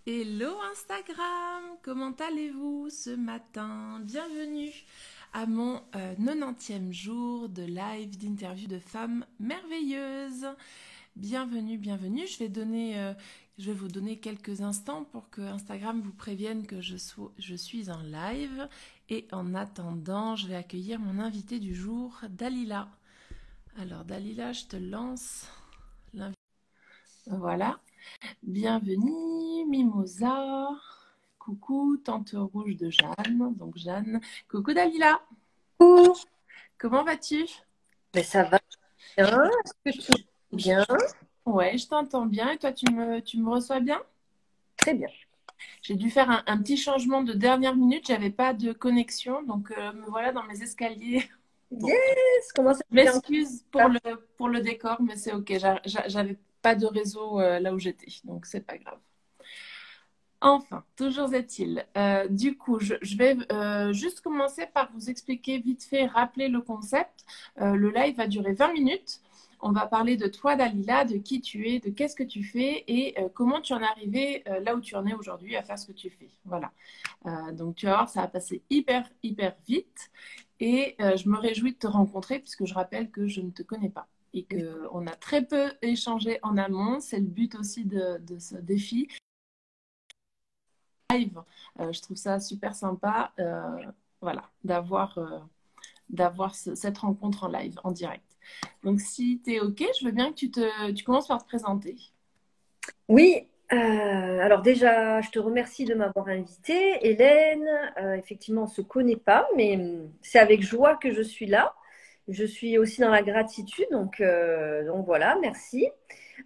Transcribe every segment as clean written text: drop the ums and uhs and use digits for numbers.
Hello Instagram, comment allez-vous ce matin? Bienvenue à mon 90e jour de live d'interview de femmes merveilleuses. Bienvenue, bienvenue. Je vais vous donner quelques instants pour que Instagram vous prévienne que je suis en live. Et en attendant, je vais accueillir mon invité du jour, Dalila. Alors Dalila, je te lance l'invitation. Voilà. Bienvenue, Mimosa. Coucou, Tante Rouge de Jeanne. Donc Jeanne. Coucou Dalila. Coucou. Comment vas-tu? Ben, ça va bien. Est-ce que tu m'entends bien? Ouais, je t'entends bien. Et toi, tu me reçois bien? Très bien. J'ai dû faire un petit changement de dernière minute. J'avais pas de connexion. Donc me voilà dans mes escaliers. Bon, Yes! Comment ça je se fait en m'excuse pour le décor, mais c'est ok. J'avais pas de réseau là où j'étais. Donc c'est pas grave. Enfin, toujours est-il. Du coup, je vais juste commencer par vous expliquer vite fait, rappeler le concept. Le live va durer 20 minutes. On va parler de toi, Dalila, de qui tu es, de qu'est-ce que tu fais et comment tu en es arrivé là où tu en es aujourd'hui à faire ce que tu fais. Voilà. Donc, tu vas voir, ça va passer hyper, hyper vite. Et je me réjouis de te rencontrer puisque je rappelle que je ne te connais pas et qu'on a très peu échangé en amont. C'est le but aussi de ce défi. Live. Je trouve ça super sympa voilà, d'avoir cette rencontre en live, en direct. Donc, si tu es OK, je veux bien que tu commences par te présenter. Oui, alors déjà, je te remercie de m'avoir invitée. Hélène, effectivement, on ne se connaît pas, mais c'est avec joie que je suis là. Je suis aussi dans la gratitude, donc voilà, merci.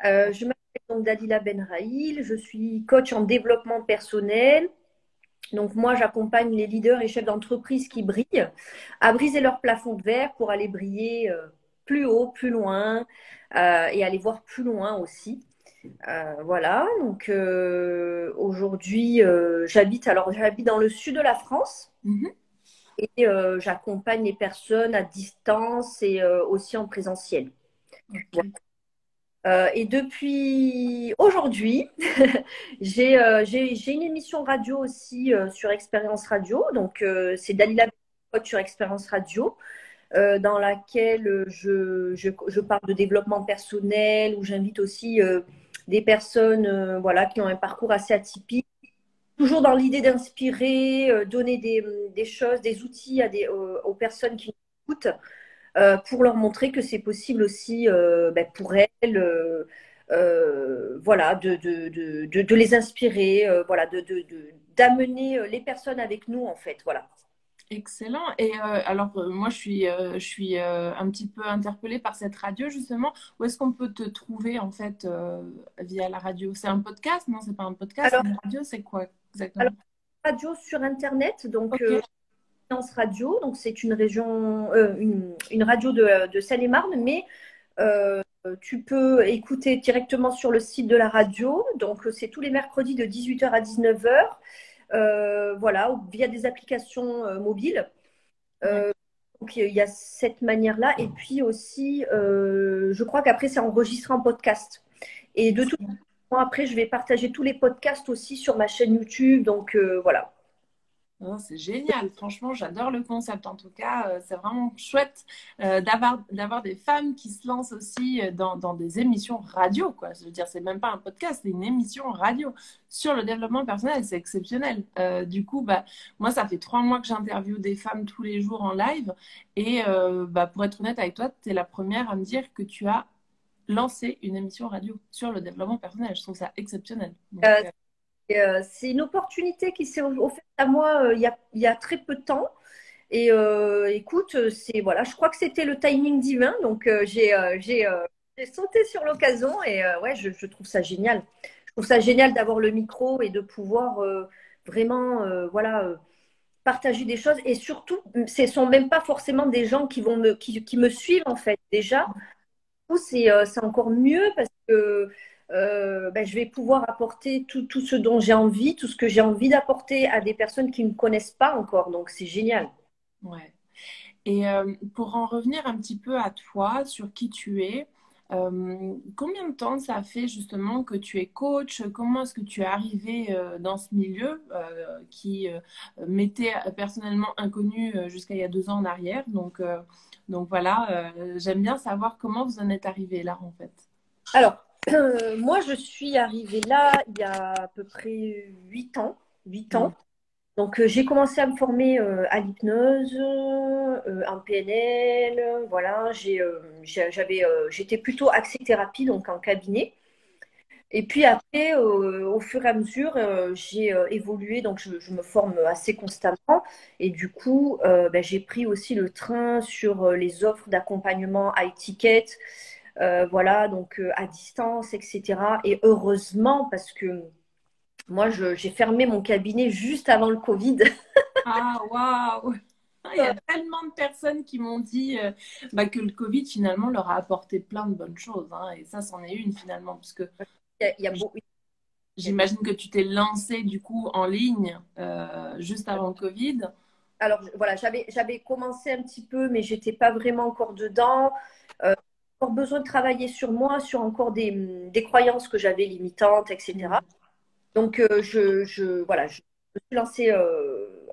Je m'appelle donc Dalila Benraïl, je suis coach en développement personnel. Donc moi, j'accompagne les leaders et chefs d'entreprise qui brillent à briser leur plafond de verre pour aller briller plus haut, plus loin et aller voir plus loin aussi. Voilà, donc aujourd'hui, j'habite dans le sud de la France Mhm. et j'accompagne les personnes à distance et aussi en présentiel. Voilà. OK. Et depuis aujourd'hui, j'ai une émission radio aussi sur Expérience Radio. Donc, c'est Dalila Coach sur Expérience Radio, dans laquelle je parle de développement personnel, où j'invite aussi des personnes voilà, qui ont un parcours assez atypique. Toujours dans l'idée d'inspirer, donner des choses, des outils aux personnes qui nous écoutent pour leur montrer que c'est possible aussi pour elles, voilà, de les inspirer, voilà, d'amener les personnes avec nous, en fait, voilà. Excellent. Et alors, moi, je suis un petit peu interpellée par cette radio, justement. Où est-ce qu'on peut te trouver, en fait, via la radio? C'est un podcast? Non, c'est pas un podcast. Alors, Une radio, c'est quoi alors exactement? radio sur Internet, donc OK. Science Radio, donc c'est une région, une radio de Seine-et-Marne, mais tu peux écouter directement sur le site de la radio. Donc, c'est tous les mercredis de 18h à 19h. Voilà, via des applications mobiles. Ouais. Donc, il y a cette manière-là. Et puis aussi, je crois qu'après, c'est enregistré en podcast. Et de toute Excellent. façon, après, je vais partager tous les podcasts aussi sur ma chaîne YouTube. Donc, voilà. Non, c'est génial, franchement, j'adore le concept. En tout cas, c'est vraiment chouette d'avoir des femmes qui se lancent aussi dans des émissions radio, quoi. Je veux dire, c'est même pas un podcast, c'est une émission radio sur le développement personnel. C'est exceptionnel. Du coup, bah, moi, ça fait 3 mois que j'interviewe des femmes tous les jours en live. Et bah, pour être honnête avec toi, tu es la première à me dire que tu as lancé une émission radio sur le développement personnel. Je trouve ça exceptionnel. Donc, Euh, c'est une opportunité qui s'est offerte à moi il y a très peu de temps. Et écoute, voilà, je crois que c'était le timing divin, donc j'ai sauté sur l'occasion et ouais, je trouve ça génial. Je trouve ça génial d'avoir le micro et de pouvoir vraiment, voilà, partager des choses. Et surtout, ce ne sont même pas forcément des gens qui me suivent en fait déjà. Du coup, c'est encore mieux parce que ben, je vais pouvoir apporter tout ce dont j'ai envie, tout ce que j'ai envie d'apporter à des personnes qui ne me connaissent pas encore. Donc c'est génial. ouais. Et pour en revenir un petit peu à toi, sur qui tu es, Combien de temps ça fait justement que tu es coach? Comment est-ce que tu es arrivé dans ce milieu qui m'était personnellement inconnu jusqu'à il y a 2 ans en arrière? Donc voilà, j'aime bien savoir comment vous en êtes arrivé là en fait. Alors, moi, je suis arrivée là il y a à peu près 8 ans. 8 ans. Mm. Donc, j'ai commencé à me former à l'hypnose, en PNL. Voilà, j'étais plutôt axée thérapie, donc en cabinet. Et puis après, au fur et à mesure, j'ai évolué, donc je me forme assez constamment. Et du coup, ben, j'ai pris aussi le train sur les offres d'accompagnement high ticket, voilà, donc à distance, etc. Et heureusement, parce que moi, j'ai fermé mon cabinet juste avant le Covid. Ah, waouh! Il y a tellement de personnes qui m'ont dit bah, que le Covid finalement leur a apporté plein de bonnes choses, hein, et ça, c'en est une finalement, parce que Il y a beau- j'imagine que tu t'es lancé du coup en ligne juste avant le Covid. Alors voilà, j'avais commencé un petit peu, mais j'étais pas vraiment encore dedans. Encore besoin de travailler sur moi, sur encore des croyances que j'avais limitantes, etc. Mm. Donc, voilà, je me suis lancée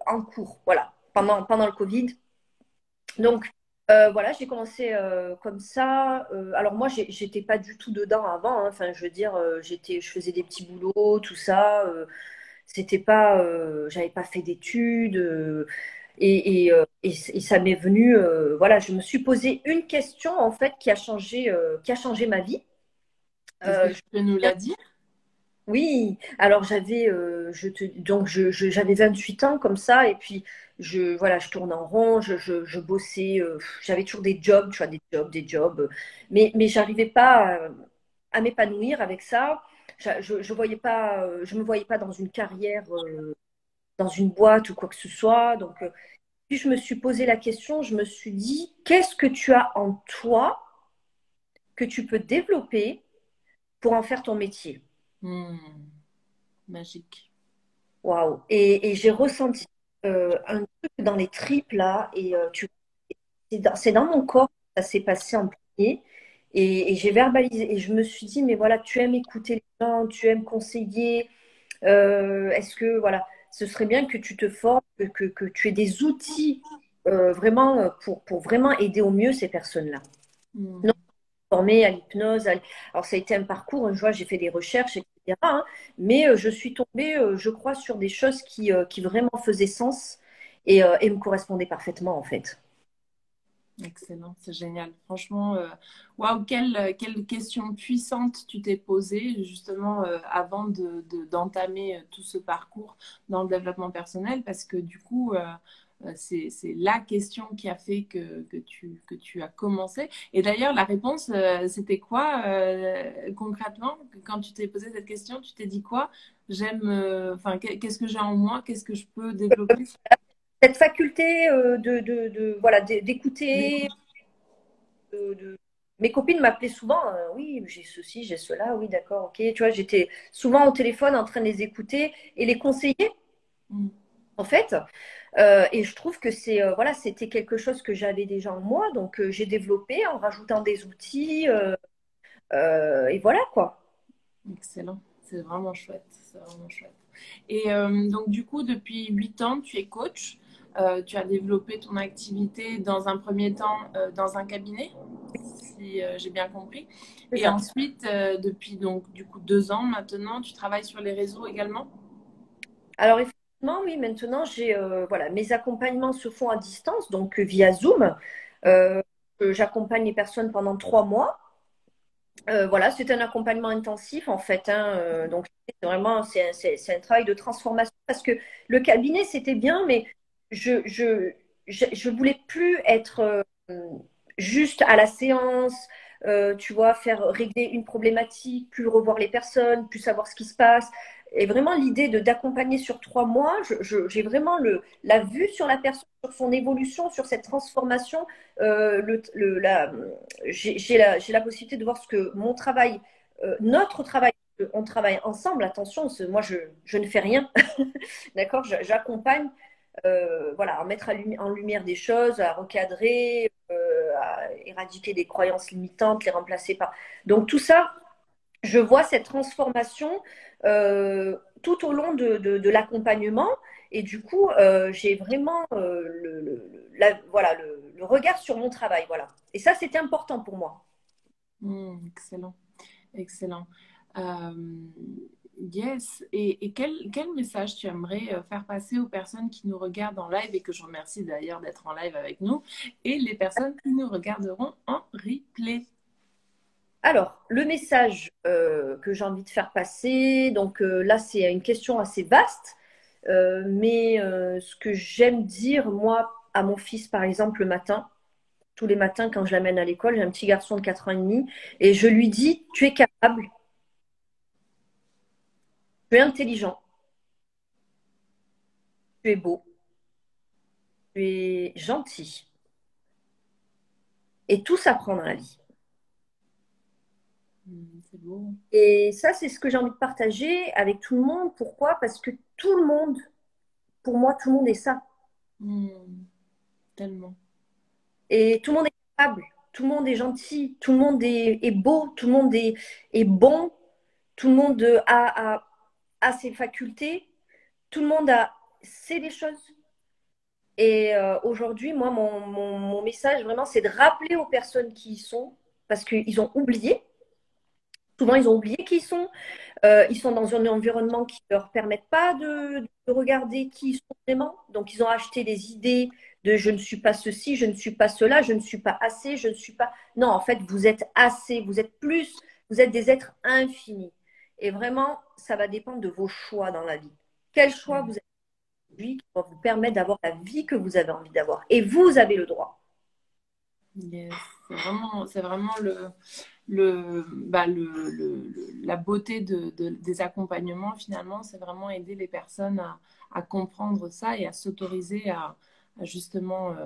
en cours, voilà, pendant le Covid. Donc, voilà, j'ai commencé comme ça. Alors, moi, j'étais pas du tout dedans avant, hein. Enfin, je veux dire, je faisais des petits boulots, tout ça. C'était pas, j'avais pas fait d'études. Et ça m'est venu, voilà, je me suis posé une question, en fait, qui a changé ma vie. Est-ce que Euh, tu peux nous la dire? Oui, alors j'avais 28 ans comme ça, et puis voilà, je tourne en rond, je bossais, j'avais toujours des jobs, tu vois, des jobs, mais j'arrivais pas à m'épanouir avec ça. Je voyais pas, je me voyais pas dans une carrière, dans une boîte ou quoi que ce soit. Donc, puis je me suis posé la question, je me suis dit, qu'est-ce que tu as en toi que tu peux développer pour en faire ton métier? Hmm, magique. Waouh. Et j'ai ressenti un truc dans les tripes là, et c'est dans mon corps que ça s'est passé en premier. Et j'ai verbalisé, et je me suis dit, mais voilà, tu aimes écouter les gens, tu aimes conseiller. Est-ce que, voilà, ce serait bien que tu te formes, que tu aies des outils vraiment pour vraiment aider au mieux ces personnes-là. Hmm. Non, formée à l'hypnose. Alors, ça a été un parcours, je vois, j'ai fait des recherches, etc., hein, mais je suis tombée, je crois, sur des choses qui vraiment faisaient sens et me correspondaient parfaitement, en fait. Excellent, c'est génial. Franchement, waouh, quelle question puissante tu t'es posée justement avant d'entamer tout ce parcours dans le développement personnel, parce que du coup, c'est la question qui a fait que tu as commencé. Et d'ailleurs, la réponse, c'était quoi concrètement? Quand tu t'es posé cette question, tu t'es dit quoi? J'aime, enfin, qu'est-ce que j'ai en moi? Qu'est-ce que je peux développer? Cette faculté voilà, d'écouter, D'écoute. mes copines m'appelaient souvent, oui, j'ai ceci, j'ai cela, oui, d'accord, ok. Tu vois, j'étais souvent au téléphone en train de les écouter et les conseiller, Mm. en fait. Et je trouve que voilà, c'était quelque chose que j'avais déjà en moi, donc j'ai développé en rajoutant des outils, et voilà quoi. Excellent, c'est vraiment chouette, c'est vraiment chouette. Et donc du coup, depuis 8 ans, tu es coach. Tu as développé ton activité dans un premier temps dans un cabinet, si j'ai bien compris. C'est Et ça. ensuite, depuis donc du coup 2 ans maintenant, tu travailles sur les réseaux également. Alors effectivement, oui, maintenant voilà, mes accompagnements se font à distance, donc via Zoom. Euh, J'accompagne les personnes pendant 3 mois. Voilà, c'est un accompagnement intensif en fait, hein, donc c'est un travail de transformation parce que le cabinet c'était bien, mais je je voulais plus être juste à la séance, tu vois, faire régler une problématique, plus revoir les personnes, plus savoir ce qui se passe. Et vraiment l'idée de d'accompagner sur 3 mois, j'ai vraiment la vue sur la personne, sur son évolution, sur cette transformation, j'ai la possibilité de voir ce que mon travail, notre travail, on travaille ensemble, attention, moi je ne fais rien, d'accord, j'accompagne, voilà, à mettre en lumière des choses, à recadrer, éradiquer des croyances limitantes, les remplacer par… Donc tout ça, je vois cette transformation tout au long de l'accompagnement. Et du coup, j'ai vraiment voilà, le regard sur mon travail. Voilà. Et ça, c'était important pour moi. Excellent, excellent. Euh, yes. Et quel message tu aimerais faire passer aux personnes qui nous regardent en live et que je remercie d'ailleurs d'être en live avec nous et les personnes qui nous regarderont en replay? Alors, le message que j'ai envie de faire passer, donc là, c'est une question assez vaste, mais ce que j'aime dire, moi, à mon fils, par exemple, le matin, tous les matins quand je l'amène à l'école, j'ai un petit garçon de 4 ans et demi, et je lui dis, tu es capable, tu es intelligent, tu es beau, tu es gentil, et tout s'apprend dans la vie. C'est beau. Et ça, c'est ce que j'ai envie de partager avec tout le monde. Pourquoi? Parce que tout le monde, pour moi, tout le monde est ça. Tellement. Et tout le monde est capable, tout le monde est gentil, tout le monde est beau, tout le monde est bon, tout le monde a ses facultés, tout le monde sait des choses. Et aujourd'hui, moi, mon message vraiment, c'est de rappeler aux personnes qui y sont, parce qu'ils ont oublié. Souvent, ils ont oublié qui ils sont. Ils sont dans un environnement qui ne leur permettent pas de regarder qui ils sont vraiment. Donc, ils ont acheté des idées de je ne suis pas ceci, je ne suis pas cela, je ne suis pas assez, je ne suis pas… Non, en fait, vous êtes assez, vous êtes plus, vous êtes des êtres infinis. Et vraiment, ça va dépendre de vos choix dans la vie. Quel choix vous avez aujourd'hui qui va vous permettre d'avoir la vie que vous avez envie d'avoir. Et vous avez le droit. Yes. C'est vraiment la beauté des accompagnements, finalement, c'est vraiment aider les personnes à comprendre ça et à s'autoriser à justement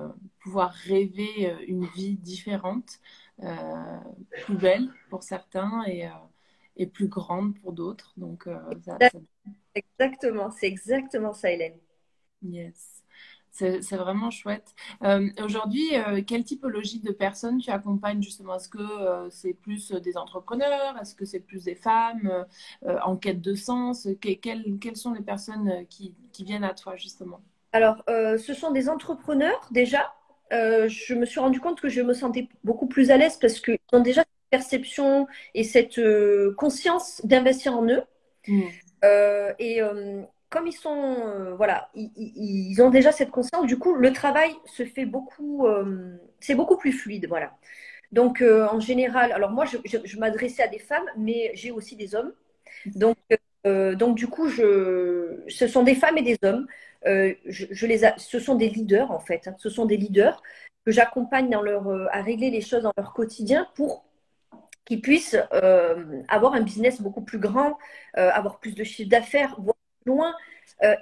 pouvoir rêver une vie différente, plus belle pour certains et plus grande pour d'autres. Donc, Exactement, c'est exactement ça, Hélène. yes. C'est vraiment chouette. Aujourd'hui, quelle typologie de personnes tu accompagnes justement? Est-ce que c'est plus des entrepreneurs? Est-ce que c'est plus des femmes en quête de sens? Quelles sont les personnes qui viennent à toi justement? Alors, ce sont des entrepreneurs déjà. Je me suis rendu compte que je me sentais beaucoup plus à l'aise parce qu'ils ont déjà cette perception et cette conscience d'investir en eux. Et comme ils sont, voilà, ils ont déjà cette conscience, du coup, le travail se fait beaucoup, c'est beaucoup plus fluide, voilà. Donc, en général, alors moi, je m'adressais à des femmes, mais j'ai aussi des hommes. Donc du coup, ce sont des femmes et des hommes. Ce sont des leaders, en fait, hein. Ce sont des leaders que j'accompagne à régler les choses dans leur quotidien pour qu'ils puissent avoir un business beaucoup plus grand, avoir plus de chiffre d'affaires, voir plus loin.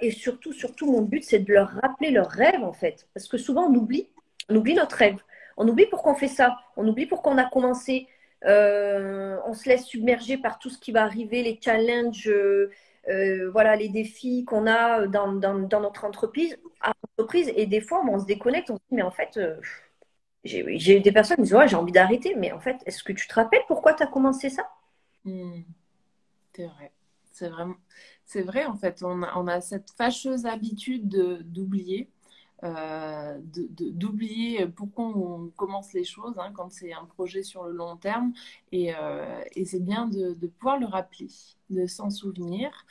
Et surtout, mon but, c'est de leur rappeler leurs rêves, en fait. Parce que souvent, on oublie notre rêve. On oublie pourquoi on fait ça. On oublie pourquoi on a commencé. On se laisse submerger par tout ce qui va arriver, les challenges, voilà, les défis qu'on a dans notre entreprise. Et des fois, on se déconnecte, on se dit, mais en fait, j'ai des personnes qui disent, ouais, j'ai envie d'arrêter. Mais en fait, est-ce que tu te rappelles pourquoi tu as commencé ça? C'est vrai. C'est vrai en fait. On a cette fâcheuse habitude d'oublier. D'oublier pourquoi on commence les choses hein, quand c'est un projet sur le long terme et c'est bien de pouvoir le rappeler, de s'en souvenir,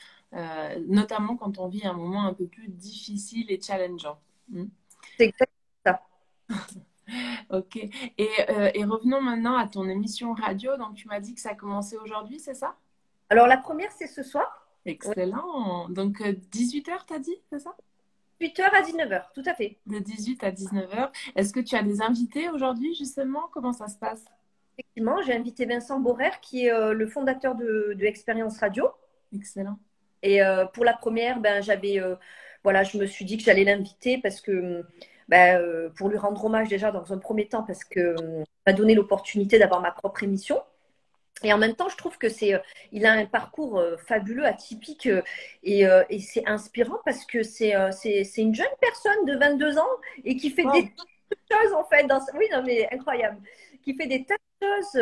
notamment quand on vit un moment un peu plus difficile et challengeant. C'est exactement ça. Ok. Et revenons maintenant à ton émission radio. Donc tu m'as dit que ça a commencé aujourd'hui, c'est ça? Alors, la première, c'est ce soir. Excellent. Donc 18h, t'as dit, c'est ça? 8h à 19h, tout à fait. De 18 à 19h. Est-ce que tu as des invités aujourd'hui, justement? Comment ça se passe? Effectivement, j'ai invité Vincent Borer, qui est le fondateur de Expérience Radio. Excellent. Et pour la première, ben, voilà, je me suis dit que j'allais l'inviter parce que, ben, pour lui rendre hommage déjà dans un premier temps, parce qu'il m'a donné l'opportunité d'avoir ma propre émission. Et en même temps, je trouve que il a un parcours fabuleux, atypique, et c'est inspirant parce que c'est une jeune personne de 22 ans et qui fait Wow. choses en fait. Oui, non, mais incroyable. Qui fait des tas de choses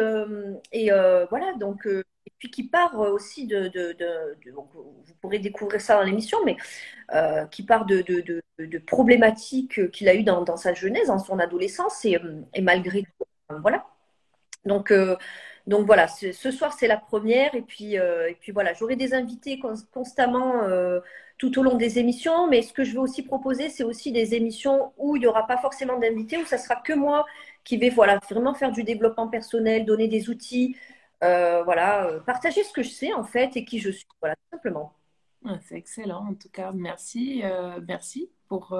voilà. Donc, et puis qui part aussi donc, vous pourrez découvrir ça dans l'émission, mais qui part de problématiques qu'il a eues dans sa jeunesse, dans son adolescence, et malgré tout, voilà. Donc, donc voilà, ce soir c'est la première et puis voilà, j'aurai des invités constamment tout au long des émissions, mais ce que je veux aussi proposer, c'est aussi des émissions où il n'y aura pas forcément d'invités, où ça sera que moi qui vais voilà, vraiment faire du développement personnel, donner des outils, voilà, partager ce que je sais en fait et qui je suis, voilà, tout simplement. Ouais, c'est excellent, en tout cas, merci, merci pour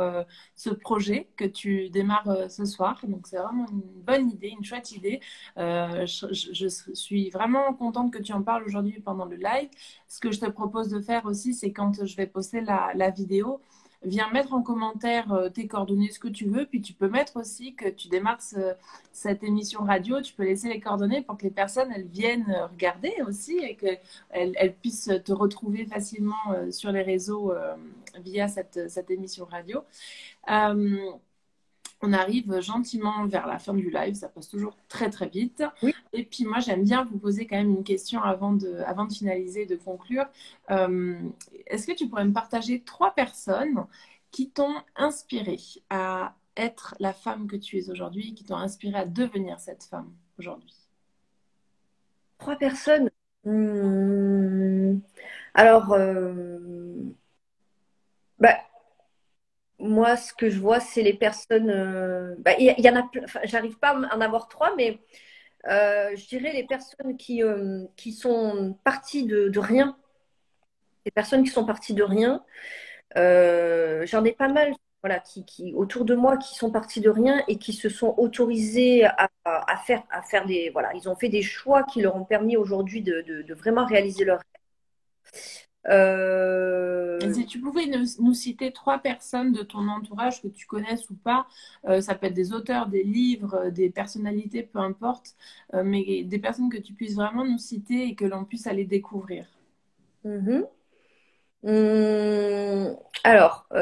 ce projet que tu démarres ce soir. Donc, c'est vraiment une bonne idée, une chouette idée. Je suis vraiment contente que tu en parles aujourd'hui pendant le live. Ce que je te propose de faire aussi, c'est quand je vais poster la vidéo, viens mettre en commentaire tes coordonnées, ce que tu veux. Puis tu peux mettre aussi que tu démarres cette émission radio. Tu peux laisser les coordonnées pour que les personnes elles viennent regarder aussi et qu'elles puissent te retrouver facilement sur les réseaux via cette émission radio. Euh, on arrive gentiment vers la fin du live, ça passe toujours très très vite. Oui. Et puis moi, j'aime bien vous poser quand même une question avant de finaliser, de conclure. Euh, Est-ce que tu pourrais me partager 3 personnes qui t'ont inspiré à être la femme que tu es aujourd'hui, qui t'ont inspiré à devenir cette femme aujourd'hui? 3 personnes. Alors, bah, moi, ce que je vois, c'est les personnes. Il y en a, enfin, j'arrive pas à en avoir 3, mais je dirais les personnes qui sont parties de rien. Les personnes qui sont parties de rien. J'en ai pas mal, voilà, autour de moi, qui sont parties de rien et qui se sont autorisés à faire des, voilà, ils ont fait des choix qui leur ont permis aujourd'hui de vraiment réaliser leur rêve. Et si tu pouvais nous citer 3 personnes de ton entourage que tu connaisses ou pas, ça peut être des auteurs, des livres, des personnalités, peu importe, mais des personnes que tu puisses vraiment nous citer et que l'on puisse aller découvrir. Mhm. Alors, tu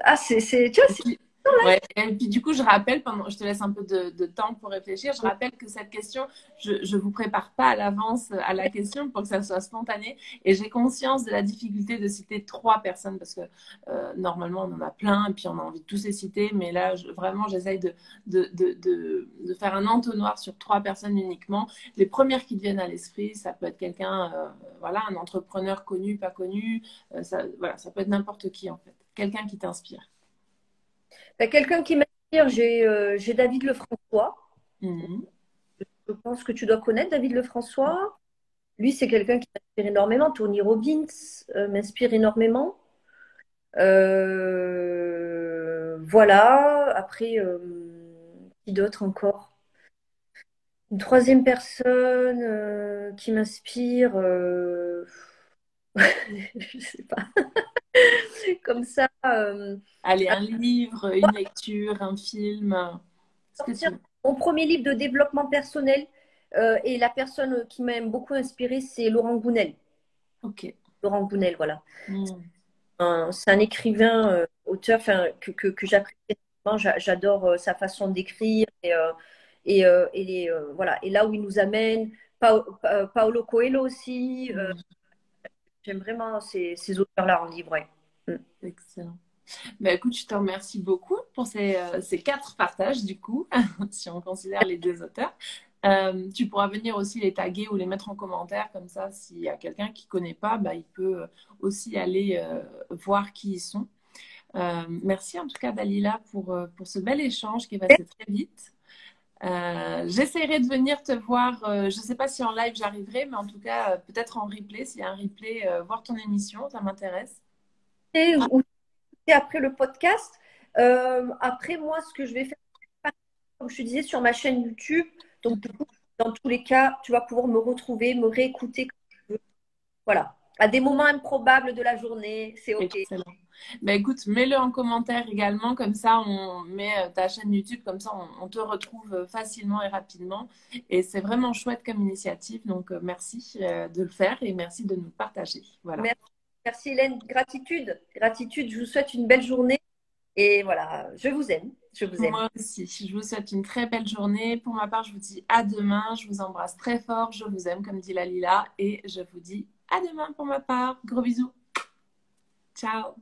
vois, Et puis, ouais. Et puis du coup, je rappelle, je te laisse un peu de temps pour réfléchir, je rappelle que cette question, je ne vous prépare pas à l'avance à la question pour que ça soit spontané. Et j'ai conscience de la difficulté de citer 3 personnes parce que normalement, on en a plein et puis on a envie de tous les citer. Mais là, vraiment, j'essaye de faire un entonnoir sur 3 personnes uniquement. Les premières qui te viennent à l'esprit, ça peut être quelqu'un, voilà, un entrepreneur connu, pas connu. Voilà, ça peut être n'importe qui en fait. Quelqu'un qui t'inspire. quelqu'un qui m'inspire, j'ai David Lefrançois. Mhm. Je pense que tu dois connaître David Lefrançois. Lui, c'est quelqu'un qui m'inspire énormément. Tony Robbins m'inspire énormément. Voilà. Après, qui d'autre encore? Une troisième personne qui m'inspire, je sais pas, comme ça, Allez, à un livre, une lecture, un film, ce que tu sortir veux. mon premier livre de développement personnel. Et la personne qui m'a beaucoup inspirée, c'est Laurent Gounel. Ok. Laurent Gounel, voilà. Mm. C'est un écrivain, auteur, enfin, que j'apprécie énormément. J'adore sa façon d'écrire voilà. Et là où il nous amène, Paolo Coelho aussi. Mm. J'aime vraiment ces auteurs-là en livre. Ouais. Mm. Excellent. Bah, écoute, je te remercie beaucoup pour ces 4 partages, du coup, si on considère les 2 auteurs. Tu pourras venir aussi les taguer ou les mettre en commentaire, comme ça, s'il y a quelqu'un qui ne connaît pas, bah, il peut aussi aller voir qui ils sont. Merci en tout cas, Dalila, pour ce bel échange qui est passé très vite. J'essaierai de venir te voir, je ne sais pas si en live j'arriverai, mais en tout cas, peut-être en replay, s'il y a un replay, voir ton émission, ça m'intéresse. Ou après le podcast. Après, moi, ce que je vais faire, comme je te disais, sur ma chaîne YouTube. Donc, du coup, dans tous les cas, tu vas pouvoir me retrouver, me réécouter quand tu veux. Voilà. À des moments improbables de la journée, c'est OK. Excellent. Ben écoute, mets-le en commentaire également, comme ça on met ta chaîne YouTube, comme ça on te retrouve facilement et rapidement. Et c'est vraiment chouette comme initiative, donc merci de le faire et merci de nous partager. Voilà. Merci, merci Hélène. Gratitude. Gratitude. Je vous souhaite une belle journée Et voilà, je vous aime. Je vous aime. Moi aussi. Je vous souhaite une très belle journée. Pour ma part, je vous dis à demain. Je vous embrasse très fort. Je vous aime, comme dit la Lila. Et je vous dis à demain pour ma part. Gros bisous. Ciao.